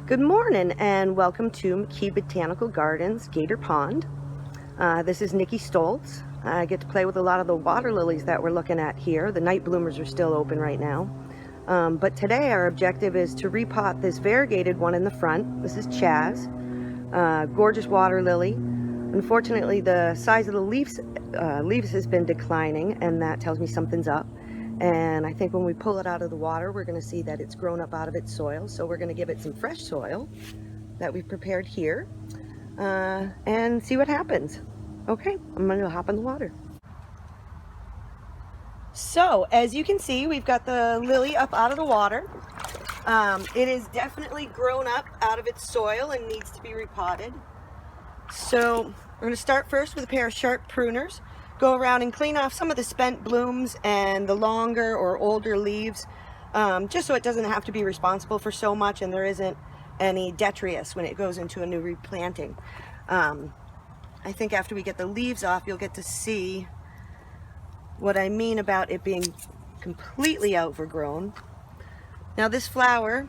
Good morning and welcome to McKee Botanical Gardens, Gator Pond. This is Nikki Stoltz. I get to play with a lot of the water lilies that we're looking at here. The night bloomers are still open right now. But today our objective is to repot this variegated one in the front. This is Chaz, gorgeous water lily. Unfortunately, the size of the leaves has been declining, and that tells me something's up. And I think when we pull it out of the water, we're going to see that it's grown up out of its soil. So we're going to give it some fresh soil that we've prepared here and see what happens. Okay, I'm going to hop in the water. So as you can see, we've got the lily up out of the water. It is definitely grown up out of its soil and needs to be repotted. So we're going to start first with a pair of sharp pruners. Go around and clean off some of the spent blooms and the longer or older leaves, just so it doesn't have to be responsible for so much and there isn't any detritus when it goes into a new replanting. I think after we get the leaves off, you'll get to see what I mean about it being completely overgrown. Now this flower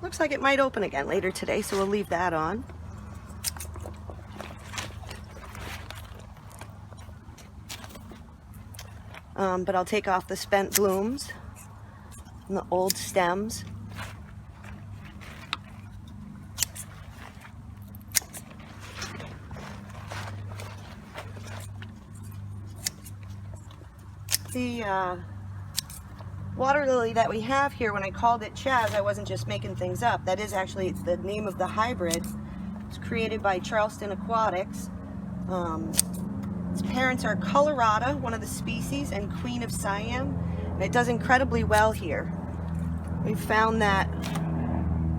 looks like it might open again later today, so we'll leave that on. But I'll take off the spent blooms and the old stems. The water lily that we have here, when I called it Chaz, I wasn't just making things up. That is actually the name of the hybrid. It's created by Charleston Aquatics. Its parents are Colorata, one of the species, and Queen of Siam, and it does incredibly well here. We've found that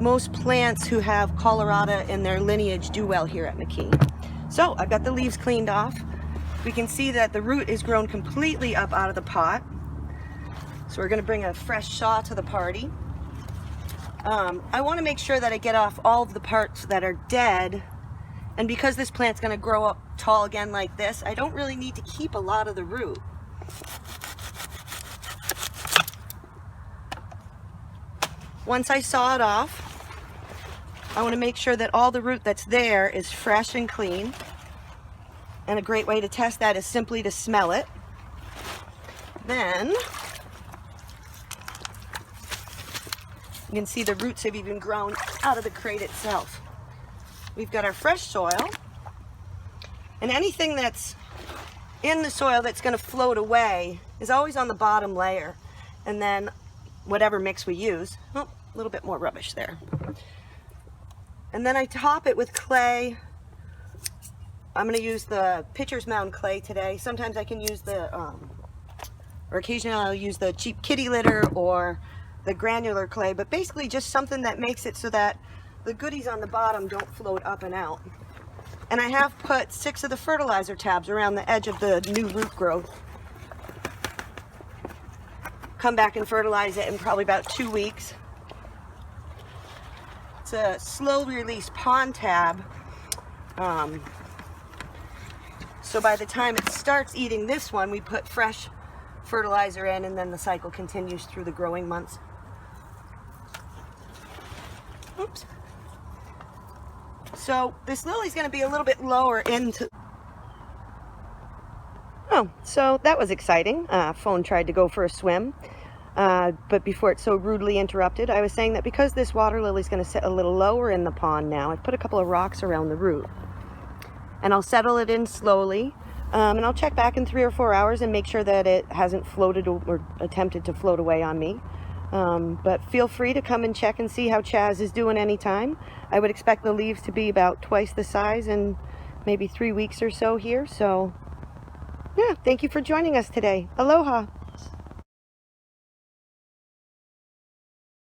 most plants who have Colorata in their lineage do well here at McKee. So I've got the leaves cleaned off. We can see that the root is grown completely up out of the pot. So we're going to bring a fresh saw to the party. I want to make sure that I get off all of the parts that are dead. And because this plant's going to grow up tall again like this, I don't really need to keep a lot of the root. Once I saw it off, I want to make sure that all the root that's there is fresh and clean. And a great way to test that is simply to smell it. Then you can see the roots have even grown out of the crate itself. We've got our fresh soil, and anything that's in the soil that's going to float away is always on the bottom layer, and then whatever mix we use. Oh, a little bit more rubbish there. And then I top it with clay. I'm going to use the Pitcher's Mound clay today. Sometimes I can use the, or occasionally I'll use the cheap kitty litter or the granular clay, but basically just something that makes it so that the goodies on the bottom don't float up and out. And I have put 6 of the fertilizer tabs around the edge of the new root growth. Come back and fertilize it in probably about 2 weeks. It's a slow release pond tab. So by the time it starts eating this one, we put fresh fertilizer in, and then the cycle continues through the growing months. Oops. So this lily's going to be a little bit lower into... Oh, so that was exciting. Phone tried to go for a swim, but before it's so rudely interrupted, I was saying that because this water lily's going to sit a little lower in the pond now, I've put a couple of rocks around the root. And I'll settle it in slowly, and I'll check back in 3 or 4 hours and make sure that it hasn't floated or attempted to float away on me. But feel free to come and check and see how Chaz is doing anytime. I would expect the leaves to be about twice the size in maybe 3 weeks or so here. So yeah, thank you for joining us today. Aloha.